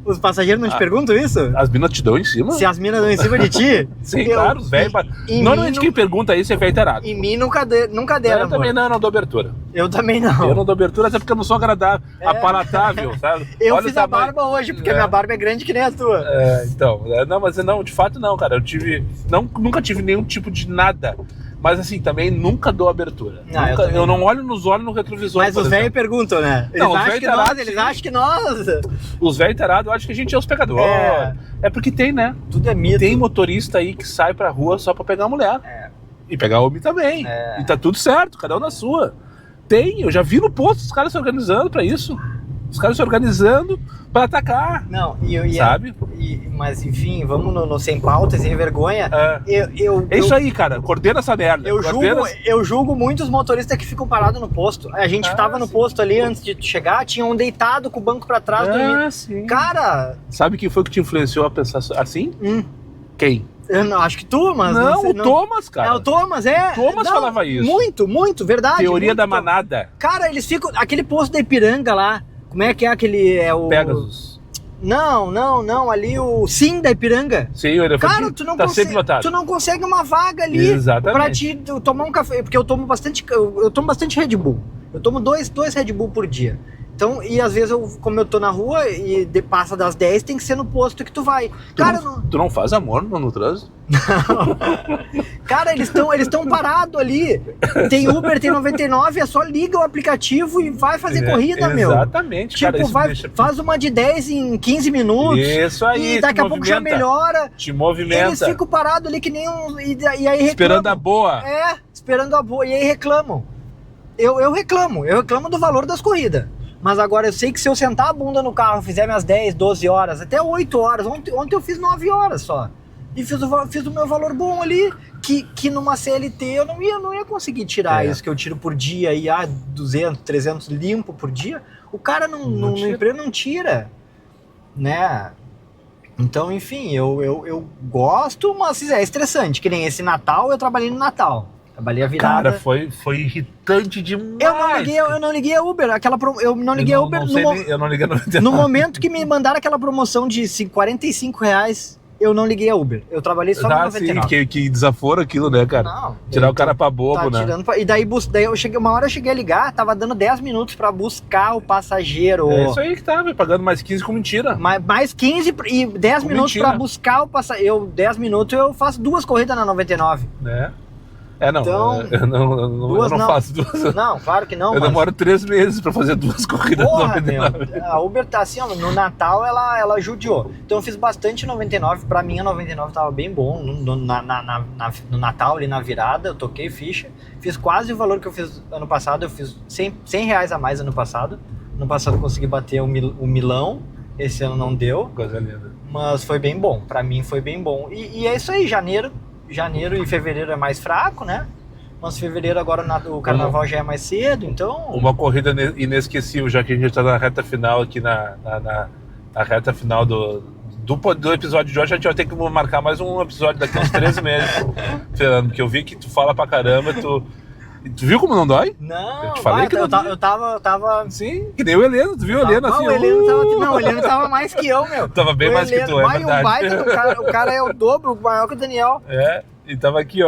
Os passageiros não te perguntam isso? As minas te dão em cima? Se as minas dão em cima de ti? Sim, claro, os velhos. Normalmente quem pergunta isso é velho tarado. Em mim nunca deram. Eu também não dou abertura. Eu também não. Eu não dou abertura até porque eu não sou agradável, apalatável, sabe? Eu fiz a barba hoje, porque a minha barba é grande que nem a tua. Então, mas não, de fato não, cara. Nunca tive nenhum tipo de nada. Mas assim, também nunca dou abertura. Eu não olho nos olhos no retrovisor. Mas os velhos perguntam, né? Eles acham que nós. Os velhos tarados acham que a gente é os pegadores. É porque tem, né? Tudo é mito. Tem motorista aí que sai pra rua só pra pegar mulher. E pegar homem também. E tá tudo certo, cada um na sua. Eu já vi no posto os caras se organizando pra isso. Os caras se organizando pra atacar. Não, sabe? Mas enfim, vamos no sem pauta, sem vergonha. É isso aí, cara. Coordena essa merda. Eu julgo muitos motoristas que ficam parados no posto. A gente tava no posto ali antes de chegar, tinha um deitado com o banco pra trás dormindo. Sim. Cara... Sabe quem foi que te influenciou a pensar assim? Quem? Eu não, acho que tu, mas... Não, Thomas, cara. O Thomas, Thomas falava isso. Muito, verdade. Teoria da manada. Cara, eles ficam... Aquele posto da Ipiranga lá, como é que é aquele... Pegasus. Não, ali o Sim da Ipiranga. Sim, o elefante. Cara, tu não tá consegue, sempre lotado. Tu não consegue uma vaga ali. Exatamente. Pra te tomar um café, porque eu tomo bastante Red Bull. Eu tomo dois Red Bull por dia. Então, e às vezes, como eu tô na rua e passa das 10, tem que ser no posto que tu vai. Tu não faz amor no trânsito? Não. Cara, eles estão parados ali. Tem Uber, tem 99, é só liga o aplicativo e vai fazer corrida, meu. Exatamente, tipo, cara. Faz uma de 10 em 15 minutos. Isso aí, e daqui a pouco já melhora. Te movimenta. Eles ficam parados ali que nem e aí reclamam. Esperando a boa. Esperando a boa. E aí reclamam. Eu reclamo do valor das corridas. Mas agora eu sei que se eu sentar a bunda no carro, fizer minhas 10, 12 horas, até 8 horas, ontem eu fiz 9 horas só. E fiz o meu valor bom ali, que numa CLT eu não ia conseguir tirar isso que eu tiro por dia, e 200, 300 limpo por dia. O cara no emprego não tira, né? Então, enfim, eu gosto, mas é estressante, que nem esse Natal, eu trabalhei no Natal. Trabalhei a virada. Cara, foi irritante demais. Eu não liguei a Uber. Eu não liguei a Uber. Eu não liguei a 99. No momento que me mandaram aquela promoção de R$45, eu não liguei a Uber. Eu trabalhei só no 99. Sim, que desaforo aquilo, né, cara? Não. Tirar o cara pra bobo, né? E daí uma hora eu cheguei a ligar, tava dando 10 minutos pra buscar o passageiro. É isso aí que tava, pagando mais 15 com mentira. Mais 15 e 10 minutos mentira. Pra buscar o passageiro. 10 minutos eu faço 2 corridas na 99. Não, então, eu não faço 2. Não, claro que não. Eu demoro 3 meses pra fazer 2 corridas na 99. A Uber tá assim, ó, no Natal ela judiou. Então eu fiz bastante 99, pra mim a 99 tava bem bom. No Natal, ali na virada, eu toquei ficha. Fiz quase o valor que eu fiz ano passado, eu fiz R$100 a mais ano passado. Ano passado eu consegui bater o Milão, esse ano não deu. Coisa linda. Mas foi bem bom, pra mim foi bem bom. E é isso aí, janeiro e fevereiro é mais fraco, né? Mas fevereiro agora o carnaval já é mais cedo, então... Uma corrida inesquecível, já que a gente está na reta final aqui, na reta final do do episódio de hoje, a gente vai ter que marcar mais um episódio daqui a uns 13 meses, Fernando, porque eu vi que tu fala pra caramba, tu viu como não dói? Não, eu te falei que eu tava... Sim, que nem o Heleno, tu viu o Heleno assim? O Heleno tava mais que eu, meu. Tava bem mais que tu, é verdade. Um baita, o cara é o dobro, maior que o Daniel. E tava aqui,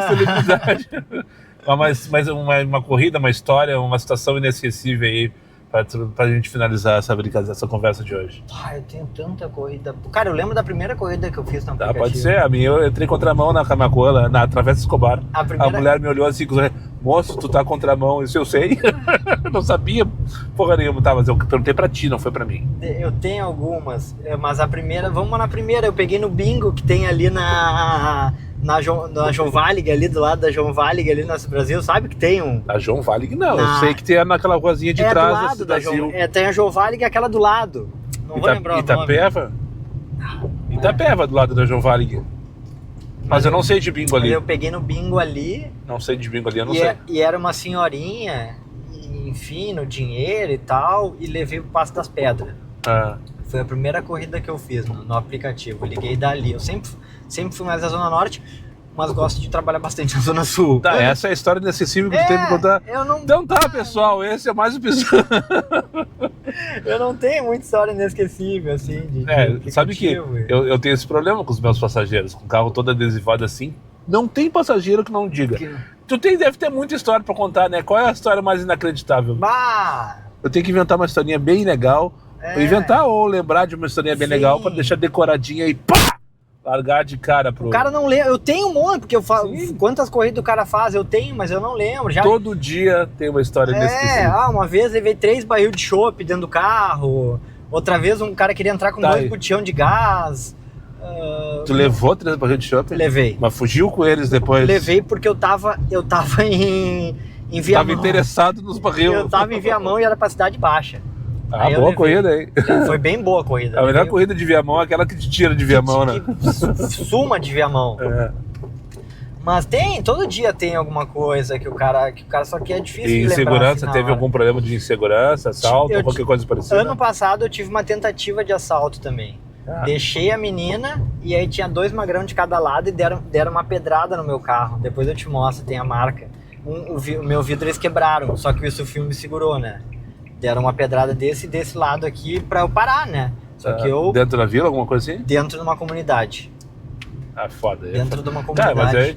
celebridade. Mas uma corrida, uma história, uma situação inesquecível aí, pra gente finalizar essa conversa de hoje. Eu tenho tanta corrida. Cara, eu lembro da primeira corrida que eu fiz na aplicativo. Pode ser. A minha, eu entrei contramão na Camacoa, na Travessa Escobar. A mulher me olhou assim, moço, tu tá contramão. Isso eu sei. Não sabia porra nenhuma. Mas eu perguntei pra ti, não foi pra mim. Eu tenho algumas, mas a primeira, vamos na primeira. Eu peguei no bingo que tem ali na João Valig, ali do lado da João Valig, ali no Brasil, sabe que tem um... A João Valig não, eu sei que tem naquela ruazinha de trás do lado da João, tem a João Valig e aquela do lado. Não vou lembrar o nome. Itapeva, do lado da João Valig. Mas eu não sei de bingo ali. Eu peguei no bingo ali. Não sei de bingo ali, eu não sei. E era uma senhorinha, enfim, no dinheiro e tal, e levei pro Passo das Pedras. Foi a primeira corrida que eu fiz no aplicativo. Eu liguei dali. Eu sempre fui mais da Zona Norte, mas gosto de trabalhar bastante na Zona Sul. Essa é a história inacessível que tu teve que contar. Então pessoal, esse é mais um episódio. Eu não tenho muita história inesquecível, assim, de sabe que eu tenho esse problema com os meus passageiros, com o carro todo adesivado assim. Não tem passageiro que não diga. Tu deve ter muita história pra contar, né? Qual é a história mais inacreditável? Eu tenho que inventar uma historinha bem legal. Inventar ou lembrar de uma historinha bem legal pra deixar decoradinha e pá! Largar de cara pro... O cara não lembra. Eu tenho um monte, porque eu falo quantas corridas o cara faz, eu tenho, mas eu não lembro. Todo dia tem uma história inesquecível. Uma vez levei 3 barril de chopp dentro do carro. Outra vez um cara queria entrar com 2 botijão de gás. Tu levou 3 barril de chopp? Levei. Mas fugiu com eles depois? Levei porque eu tava em Viamão. Tava interessado nos barril. Eu tava em Viamão e era pra Cidade Baixa. Boa corrida aí. Foi bem boa a corrida. A melhor corrida de Viamão é aquela que te tira de Viamão, né? Suma de Viamão. Mas todo dia tem alguma coisa que o cara só que é difícil de lembrar. Insegurança, teve algum problema de insegurança, assalto, qualquer coisa parecida? Ano passado eu tive uma tentativa de assalto também. Deixei a menina e aí tinha 2 magrão de cada lado e deram uma pedrada no meu carro. Depois eu te mostro, tem a marca. O meu vidro eles quebraram, só que isso o filme segurou, né? Deram uma pedrada desse lado aqui pra eu parar, né? Só que eu... Dentro da vila, alguma coisa assim? Dentro de uma comunidade. Foda. Dentro de uma comunidade. Mas aí,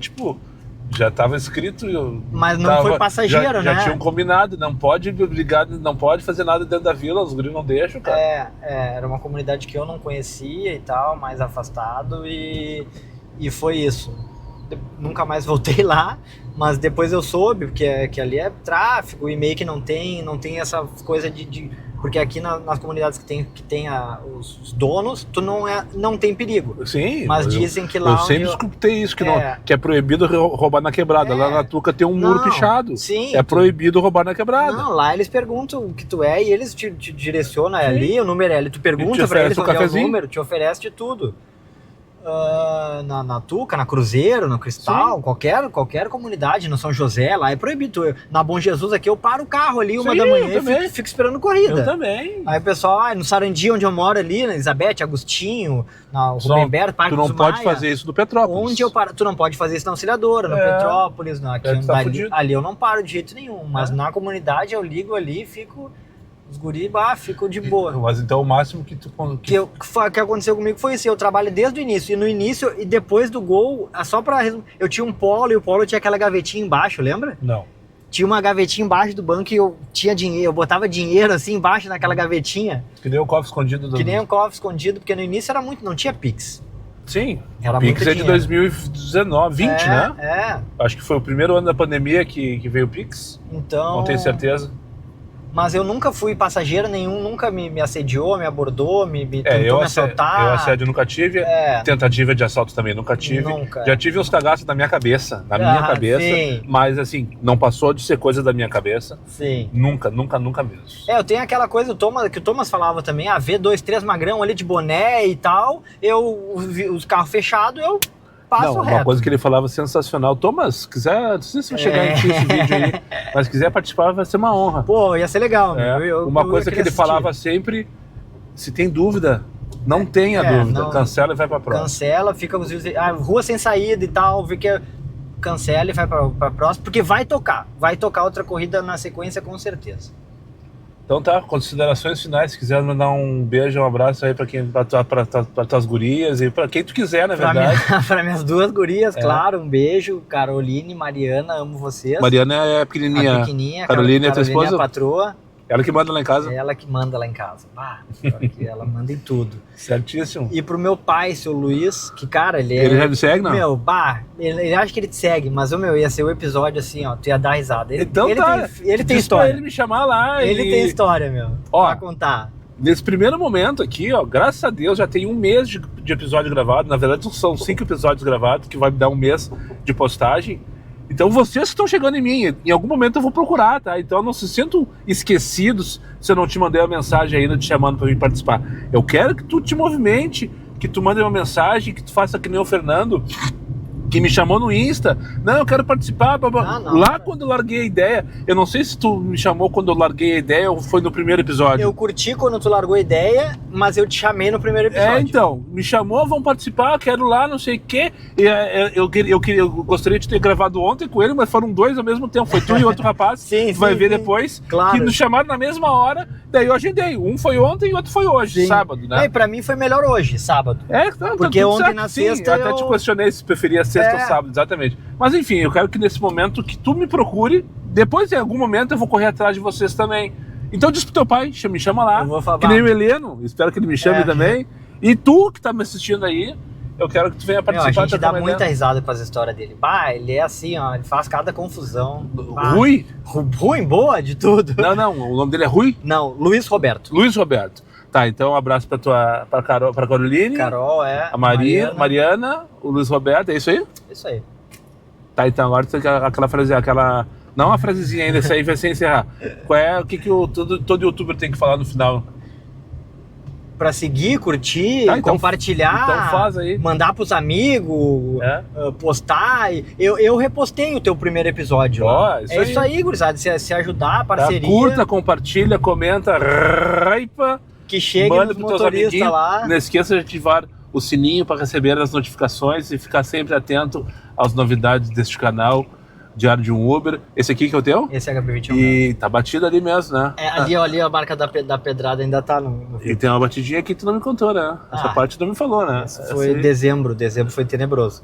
já tava escrito... Mas não foi passageiro, né? Já tinham combinado, não pode brigar, não pode fazer nada dentro da vila, os guris não deixam, cara. Era uma comunidade que eu não conhecia e tal, mais afastado, e foi isso. Nunca mais voltei lá, mas depois eu soube que ali é tráfico e meio que não tem essa coisa de porque aqui nas comunidades que tem os donos, tu não tem perigo. Sim. Mas dizem que lá eu sempre escutei isso, que é proibido roubar na quebrada. Lá na Tuca tem um muro pichado. Sim. É proibido roubar na quebrada. Não, lá eles perguntam o que tu é e eles te direcionam ali, o número é ali. Tu pergunta pra eles onde é o número, te oferece de tudo. Na Tuca, na Cruzeiro, no Cristal, qualquer comunidade, no São José, lá é proibido. Na Bom Jesus aqui eu paro o carro ali 1 da manhã e fico esperando corrida. Eu também. Aí o pessoal, no Sarandi, onde eu moro ali, na Elizabeth, Agostinho, na Rubemberto, Parque dos Maia. Tu não pode fazer isso no Petrópolis. Onde eu paro, tu não pode fazer isso na Auxiliadora, no Petrópolis, ali eu não paro de jeito nenhum, mas na comunidade eu ligo ali e fico... Os guris, ficam de boa. Mas então o máximo que tu... que aconteceu comigo foi isso. Eu trabalho desde o início. E no início, e depois do gol, só pra resumir, eu tinha um Polo e o Polo tinha aquela gavetinha embaixo, lembra? Não. Tinha uma gavetinha embaixo do banco e eu tinha dinheiro. Eu botava dinheiro assim embaixo naquela gavetinha. Que nem um cofre escondido. Que nem um cofre escondido, porque no início era muito... Não tinha Pix. Sim. Era Pix é de 2019, 20, né? É. Acho que foi o primeiro ano da pandemia que veio o Pix. Então... Não tenho certeza. Mas eu nunca fui passageiro nenhum, nunca me assediou, me abordou, me tentou me assaltar. Eu assédio nunca tive, tentativa de assalto também nunca tive. Nunca. Já tive uns cagaços na minha cabeça, sim. Mas assim, não passou de ser coisa da minha cabeça. Sim. Nunca mesmo. Eu tenho aquela coisa que o Thomas falava também, vê 2, 3 magrão ali de boné e tal, os carros fechados, eu... Uma coisa que ele falava sensacional. Thomas, quiser, não sei se vai chegar em ti esse vídeo aí, mas se quiser participar vai ser uma honra. Pô, ia ser legal. Uma coisa que ele falava sempre, se tem dúvida, Não tenha dúvida, cancela e vai pra próxima. Cancela, fica os rua sem saída e tal, vê que cancela e vai pra próxima, porque vai tocar outra corrida na sequência com certeza. Então tá, considerações finais, se quiser mandar um beijo, um abraço aí pra tuas gurias e pra quem tu quiser, na verdade. Pra minhas duas gurias, claro, um beijo, Caroline e Mariana, amo vocês. Mariana é a pequenininha. Caroline é tua esposa? É a patroa. Ela que manda lá em casa? É ela que manda lá em casa. Que ela manda em tudo. Certíssimo. E pro meu pai, seu Luiz, que cara, ele já te segue, não? Ele acha que ele te segue, mas ia ser o episódio assim, ó, tu ia dar risada. Ele tem história. Pra ele me chamar lá. Ele tem história, pra contar. Nesse primeiro momento aqui, ó, graças a Deus, já tem um mês de episódio gravado. Na verdade, são 5 episódios gravados, que vai me dar um mês de postagem. Então vocês que estão chegando em mim, em algum momento eu vou procurar, tá? Então não se sintam esquecidos se eu não te mandei uma mensagem ainda te chamando para vir participar. Eu quero que tu te movimente, que tu mande uma mensagem, que tu faça que nem o Fernando, que me chamou no Insta. Não, eu quero participar. Lá quando eu larguei a ideia, eu não sei se tu me chamou quando eu larguei a ideia ou foi no primeiro episódio. Eu curti quando tu largou a ideia, mas eu te chamei no primeiro episódio. Então, me chamou, vão participar, quero lá, não sei o quê. Eu gostaria de ter gravado ontem com ele, mas foram 2 ao mesmo tempo. Foi tu e outro rapaz, sim, vai ver depois, claro. Que nos chamaram na mesma hora, daí eu agendei. Um foi ontem e o outro foi hoje, sábado, né? E pra mim foi melhor hoje, sábado. Porque ontem certo, na sexta eu até te questionei se preferia sexta ou sábado, exatamente. Mas enfim, eu quero que nesse momento que tu me procure, depois em algum momento eu vou correr atrás de vocês também. Então diz pro teu pai, me chama lá, que nem o Heleno, espero que ele me chame também. E tu que tá me assistindo aí, eu quero que tu venha participar. A gente dá muita risada com as histórias dele. Ele é assim, ó, ele faz cada confusão. Rui? Ruim, boa de tudo. Não, o nome dele é Rui? Não, Luiz Roberto. Luiz Roberto. Tá, então um abraço pra Caroline. Carol, a Mariana, o Luiz Roberto, é isso aí? Isso aí. Tá, então agora tem aquela frase, não a frasezinha ainda, isso aí vai ser encerrar. O que todo youtuber tem que falar no final? Pra seguir, curtir, compartilhar, então faz aí. Mandar pros amigos, postar. Eu repostei o teu primeiro episódio. Isso aí, gurizada, se ajudar, parceria. Curta, compartilha, comenta, raipa. Que chegue nos motoristas lá. Não esqueça de ativar o sininho para receber as notificações e ficar sempre atento às novidades deste canal, Diário de um Uber. Esse aqui que é o teu? Esse é HB21. E tá batido ali mesmo, né? Ali a marca da pedrada ainda tá no E tem uma batidinha aqui que tu não me contou, né? Essa parte tu não me falou, né? Foi dezembro foi tenebroso.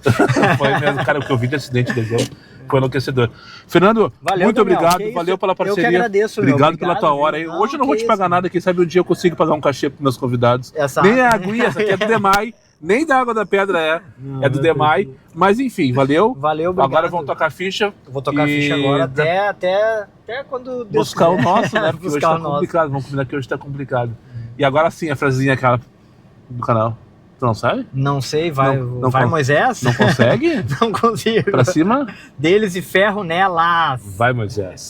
Foi mesmo, cara, o que eu vi de acidente de dezembro foi enlouquecedor. Fernando, muito obrigado, valeu pela parceria. Eu que agradeço, obrigado pela tua hora aí. Hoje eu não vou te pagar nada aqui, sabe? Um dia eu consigo pagar um cachê pros meus convidados. Nem a aguinha, essa aqui é do Demai. Nem da Água da Pedra é do Demai. Mas enfim, valeu. Valeu, obrigado. Agora vamos tocar ficha. Vou tocar ficha agora até quando Deus buscar o nosso, né? Porque hoje tá complicado. Vamos combinar que hoje tá complicado. E agora sim, a frasezinha aquela do canal. Tu não sabe? Não sei, vai Moisés? Não consegue? Não consigo. Pra cima? Deles e ferro nelas. Vai, Moisés.